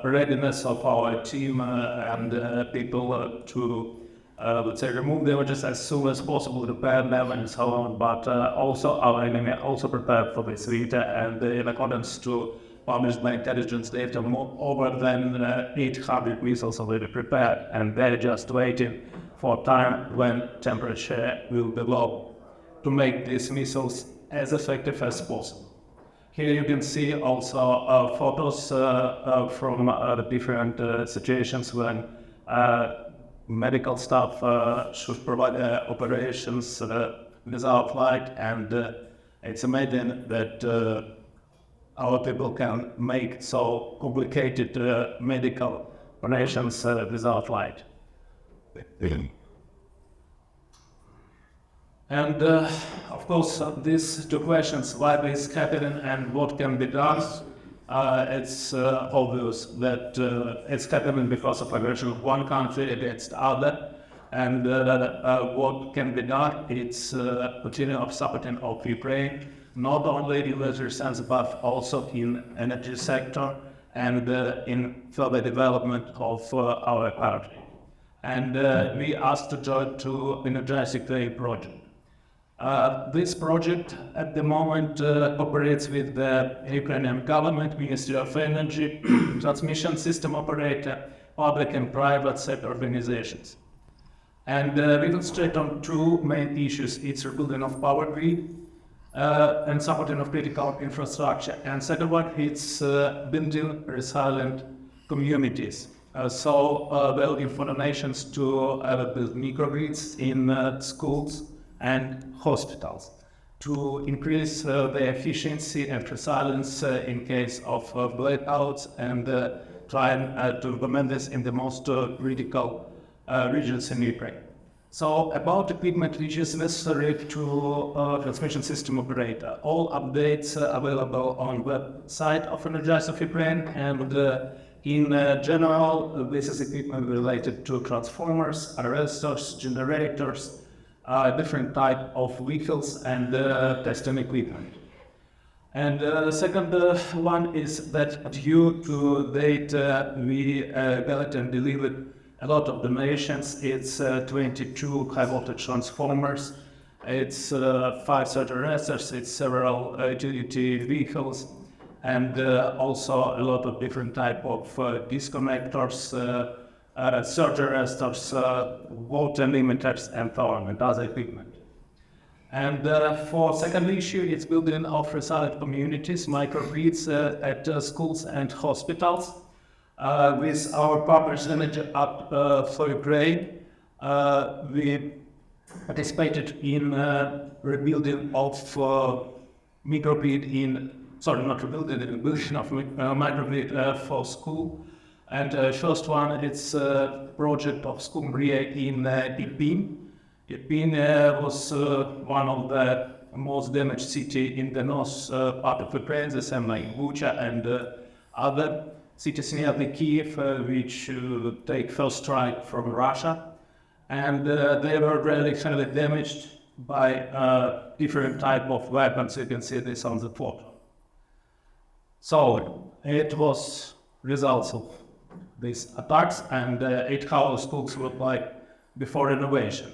readiness of our team and people to let's say remove damages as soon as possible, repair them and so on, but also our enemy also prepared for this winter, and in accordance to published by intelligence data, over than 800 missiles already prepared, and they're just waiting for time when temperature will be low to make these missiles as effective as possible. Here you can see also photos from the different situations when medical staff should provide operations without light, and it's amazing that our people can make so complicated medical operations without light. And of course, these two questions, why this is happening and what can be done, it's obvious that it's happening because of aggression of one country against other. And what can be done, it's continuing supporting of Ukraine, not only in military sense, but also in energy sector and in further development of our country. And we asked to join to energize Ukraine project. This project at the moment operates with the Ukrainian government, Ministry of Energy, transmission system operator, public and private sector organizations. And we concentrate on two main issues. It's rebuilding of power grid and supporting of critical infrastructure. And second one, it's building resilient communities. So we're looking for donations to build microgrids in schools and hospitals to increase the efficiency and resilience in case of blackouts, and try to implement this in the most critical regions in Ukraine. So about equipment which is necessary to transmission system operator. All updates available on website of Energize of Ukraine, and in general, this is equipment related to transformers, arresters, generators, different type of vehicles and testing equipment. And the second one is that due to that we got and delivered a lot of donations. It's 22 high voltage transformers, it's 5 surge arresters, it's several utility vehicles, and also a lot of different type of disconnectors, surge arresters, water limiters, and so on, and other equipment. And for second issue, it's building of resilient communities, microgrids at schools and hospitals. With our partners Energy Up for Ukraine, we participated in rebuilding of microgrid building of microgrid for school. And first one, it's a project of school in Irpin. Irpin was one of the most damaged city in the north part of Ukraine, the same like Bucha and other cities near the Kiev, which take first strike from Russia. And they were really heavily damaged by different type of weapons. You can see this on the photo. So it was results of these attacks, and how schools look like before renovation.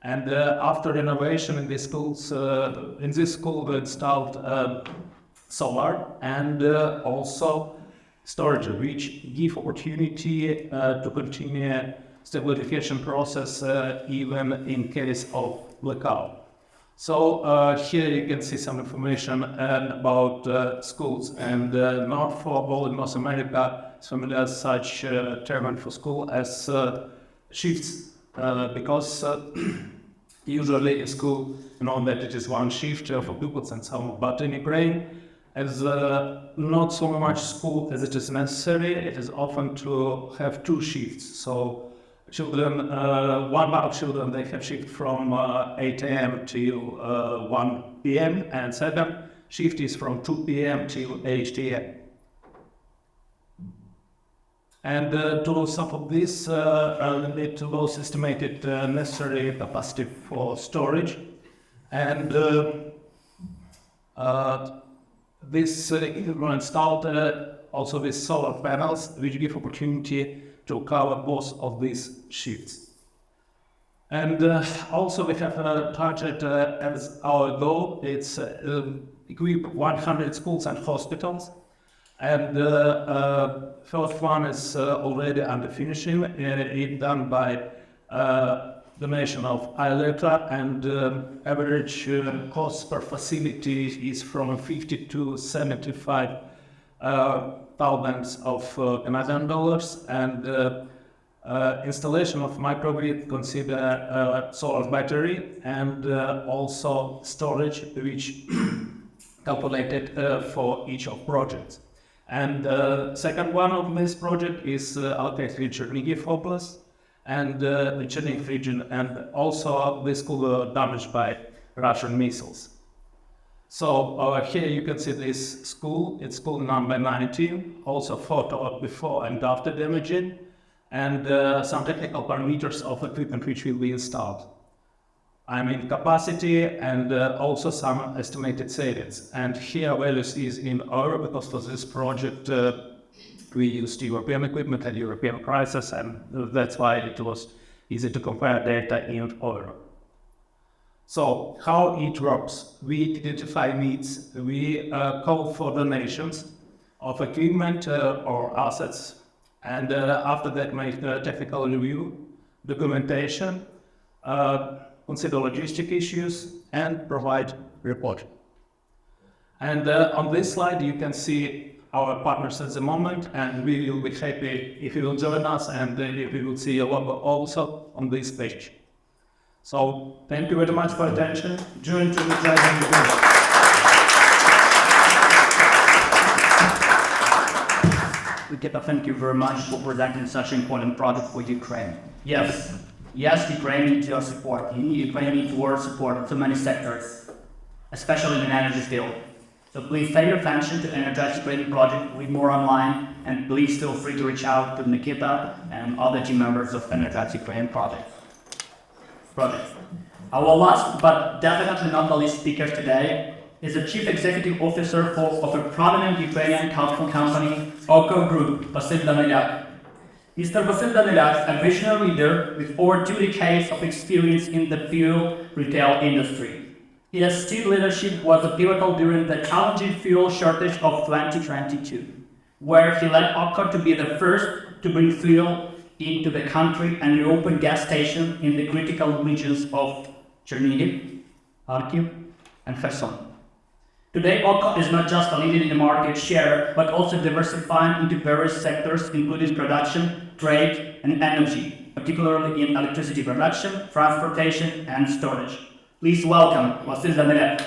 And after renovation in these schools, in this school we installed solar and also storage, which give opportunity to continue stabilification process even in case of blackout. So here you can see some information about schools, and North for North America is familiar as such term for school as shifts, because usually a school, you know, that it is one shift for pupils and so on, but in Ukraine, as not so much school as it is necessary, it is often to have two shifts. So children, one part of children, they have shift from 8 a.m. till 1 p.m. and second shift is from 2 p.m. till 8 a.m. And to support this, it was estimated necessary capacity for storage, and this were installed also with solar panels, which give opportunity to cover both of these shifts. And also we have a target as our goal. It's equip 100 schools and hospitals. And first one is already under finishing. It's done by donation of ILETA, and average cost per facility is from 50 to 75 thousands of Canadian dollars, and installation of microgrid consider solar battery and also storage, which calculated for each of projects. And second one of this project is allocated in Chernihiv Oblast and the Chernihiv region, and also this school were damaged by Russian missiles. So here you can see this school. It's school number 19, also photo before and after damaging, and some technical parameters of equipment which will be installed. I mean capacity and also some estimated savings. And here values is in euro, because for this project we used European equipment and European prices, and that's why it was easy to compare data in euro. So how it works? We identify needs, we call for donations of equipment or assets, and after that make a technical review, documentation, consider logistic issues, and provide report. And on this slide you can see our partners at the moment, and we will be happy if you will join us, and if you will see a logo also on this page. So thank you very much for attention. Join to the driving event. Nikita, thank you very much for presenting such an important project for Ukraine. Yes, Ukraine needs your support. Ukraine needs your support in so many sectors, especially in the energy field. So please pay your attention to Energize Ukraine project, read more online, and please feel free to reach out to Nikita and other team members of Energize Ukraine project. Our last, but definitely not the least speaker today, is the Chief Executive Officer of a prominent Ukrainian cultural company, Oko Group, Vasyl Danilyak. Mr. Vasyl Danilyak, a visionary leader with over 2 decades of experience in the fuel retail industry. His team leadership was pivotal during the challenging fuel shortage of 2022, where he led Oko to be the first to bring fuel into the country and reopen gas stations in the critical regions of Chernihiv, Kharkiv, and Kherson. Today, Oko is not just a leader in the market share, but also diversifying into various sectors, including production, trade, and energy, particularly in electricity production, transportation, and storage. Please welcome Vasyl Danilyak.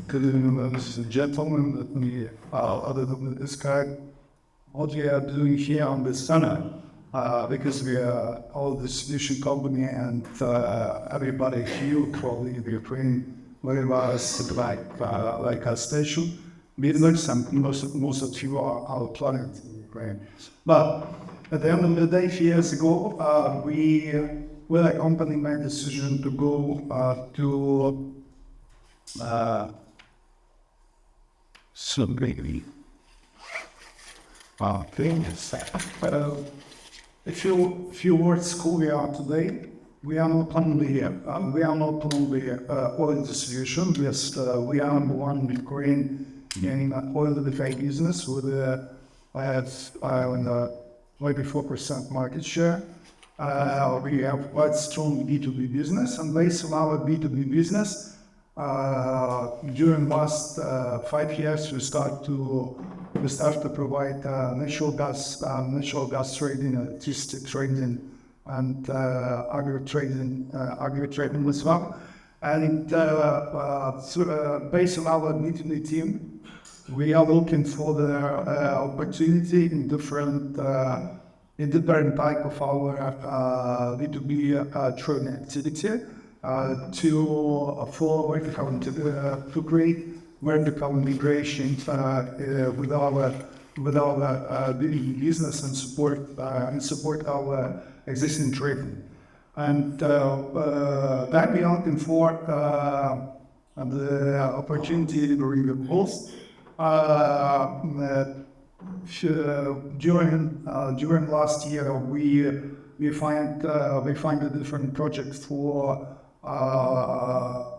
Good evening, ladies and gentlemen. Let me, other than this guy, what we are doing here on this summit, because we are all distribution company and everybody here probably in Ukraine, very well like our station. We learned something. Most of you are our clients in Ukraine. But at the end of the day, years ago, we were a company made a decision to go to something. A few words who we are today. we are not only oil distribution. Yes, we are number one in Ukraine in oil delivery business with I have maybe 4% market share. We have quite strong B2B business, and based on our B2B business, during last 5 years, we start to provide natural gas trading, electricity trading, and agri trading as well. And based on our B2B team, we are looking for the opportunity in different type of our B2B trading activity to create vertical integration with our business and support our existing trading. And that we are looking for the opportunity in renewables. During last year, we find a different project for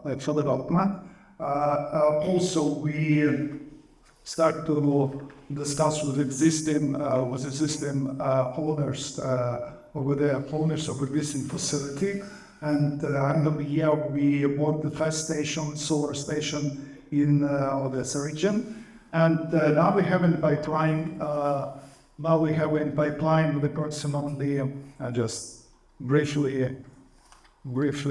development. Also, we start to discuss with existing owners of existing facility. And end of the year, we bought the first solar station in Odessa region. And now we have in pipeline. With approximately. Just briefly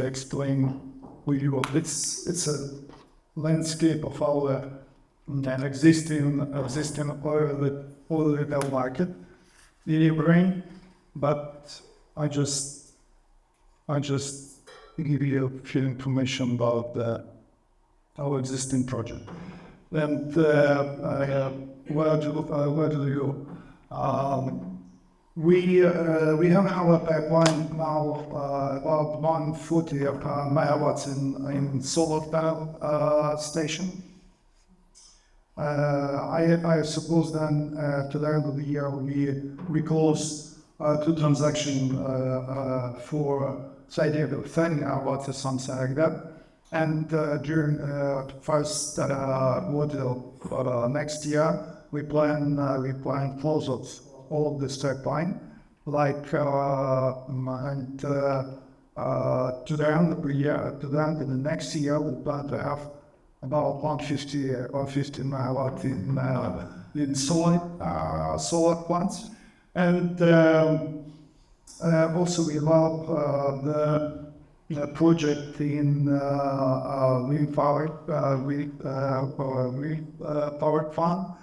explain with you. It's a landscape of our existing oil market in Ukraine. But I just give you a few information about our existing project. And where do you? We have our pipeline now about 140 megawatts in solar panel station. I suppose then to the end of the year we close 2 transactions for say 10 megawatts or something like that. And during first quarter of next year, we plan close of all of this pipeline. Like and to the end of the year, to the end of the next year, we plan to have about 150 or 50 megawatt in solar plants. And also we love the project in wind power farm.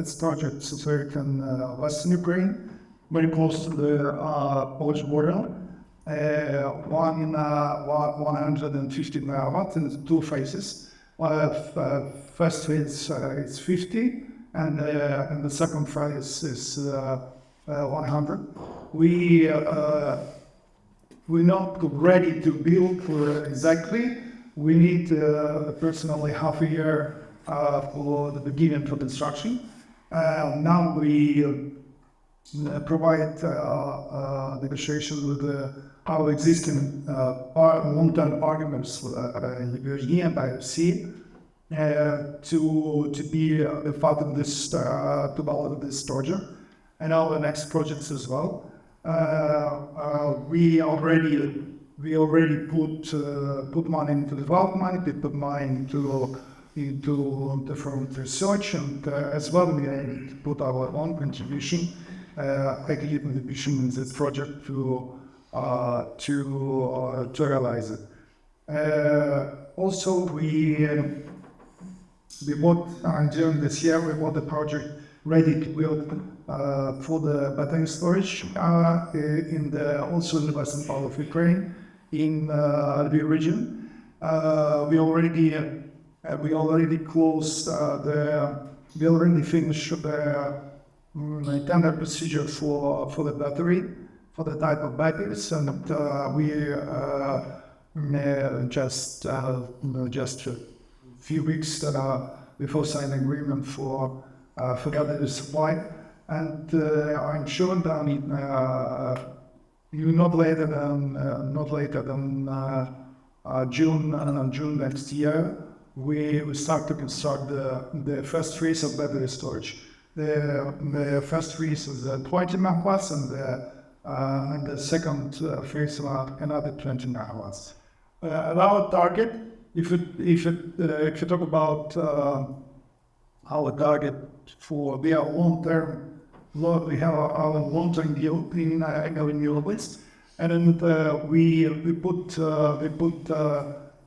It's project situated in Western Ukraine, very close to the Polish border. 150 megawatts in 2 phases. First phase is 50, and the second phase is 100. We're not ready to build for exactly. We need personally half a year for the beginning of construction. Now we provide negotiations with our existing long-term partners, UAE and IFC, to be a part of this develop this project and our next projects as well. We already put money into development. We put money into different research, and as well we need to put our own contribution in this project to realize it. Also, we bought during this year we bought the project ready to build for the battery storage in the western part of Ukraine in the region. We already finished the tender procedure for the battery, for the type of batteries, and we just a few weeks before signing agreement for battery supply. And I'm sure that not later than June next year, we start to construct the first phase of battery storage. The first phase is 20 megawatts, and the second phase another 20 megawatts. Our target, if you talk about our target for their long-term, we have our long-term deal in renewables, and we put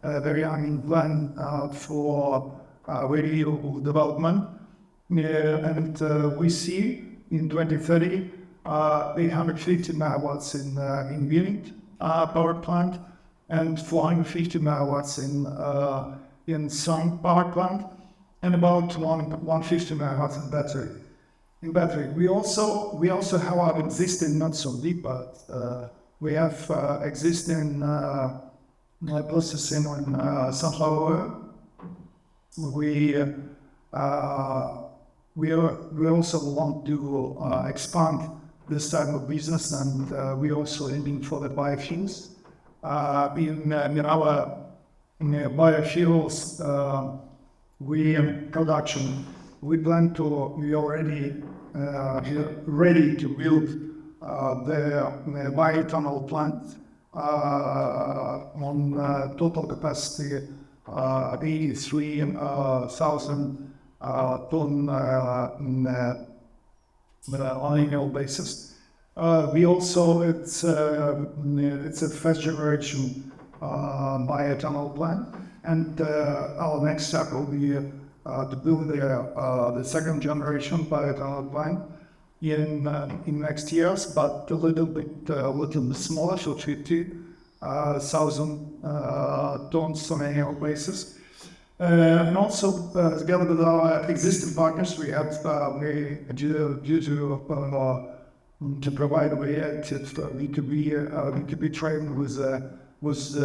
a very young plan for renewable development, and we see in 2030 350 megawatts in wind power plant and 450 megawatts in sun power plant, and about 150 megawatts in battery. We also have our existing, not so deep, but we have existing processing on sunflower oil. We also want to expand this type of business, and we also aiming for the biofuels. In our biofuels production, we already ready to build the bioethanol plant on total capacity 83,000 ton on annual basis. We also it's a first generation bioethanol plant, and our next step will be to build the second generation bioethanol plant in next years, but a little bit smaller, so 50,000 tons on annual basis. And also, together with our existing partners, we have to provide a way we could be trading with most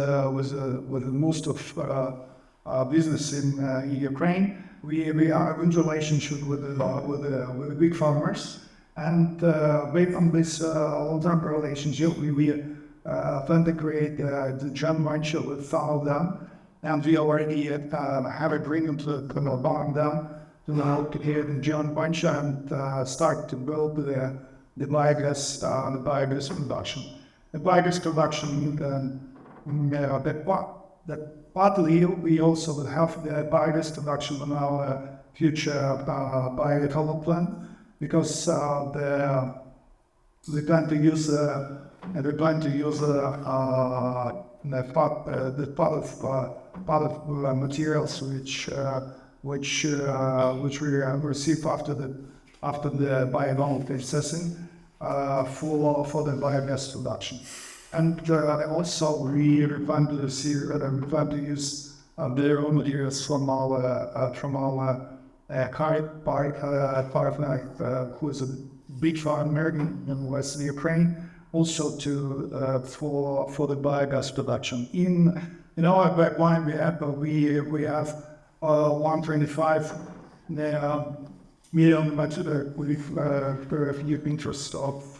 of business in Ukraine. We are in relationship with the big farmers, and based on this long-term relationship, we plan to create the joint venture with some of them. And we already have agreement to bond them to now create the joint venture and start to build the biogas production. The biogas production, partly we also will have the biogas production on our future bioethanol plant, because we plan to use the part of materials which we receive after the bioethanol processing for the biogas production. And also we plan to use the raw materials from our current partner, who is a big farmer in Western Ukraine, also for the biogas production. In our pipeline, we have 125 million per cubic interest of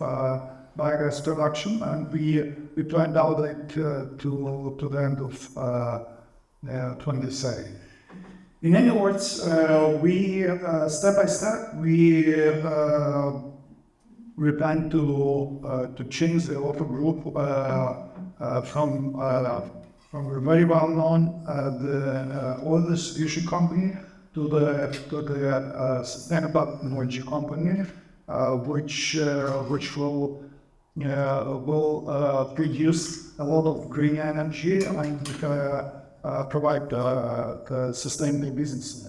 biogas production, and we planned out it to the end of 2030. In other words, we step by step we plan to change the auto group from a very well-known oil distribution company to the sustainable energy company, which will produce a lot of green energy and provide sustainable business.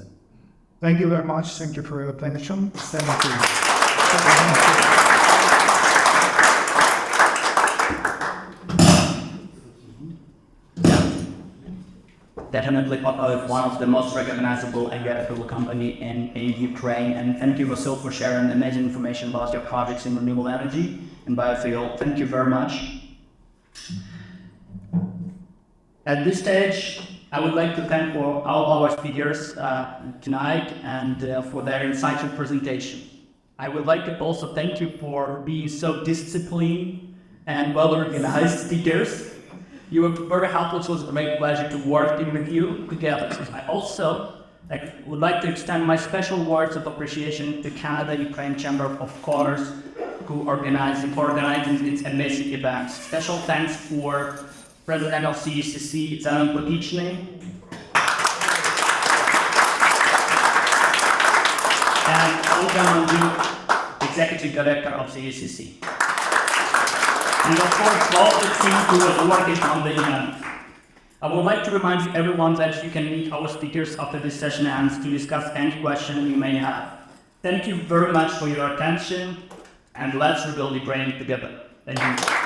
Thank you very much. Thank you for your attention. Thank you. Definitely one of the most recognizable and reputable company in Ukraine. And thank you, Vasil, for sharing amazing information about your projects in renewable energy and biofuel. Thank you very much. At this stage, I would like to thank all our speakers tonight and for their insightful presentation. I would like to also thank you for being so disciplined and well-organized speakers. You were very helpful. It was a great pleasure to work with you together. I also would like to extend my special words of appreciation to Canada-Ukraine Chamber of Commerce, who organizing its amazing events. Special thanks for President of CECC, Zenon Potichny, and Olga Mandu, Executive Director of CECC. And of course, all the team who was working on the event. I would like to remind everyone that you can meet our speakers after this session ends to discuss any question you may have. Thank you very much for your attention, and let's rebuild Ukraine together. Thank you.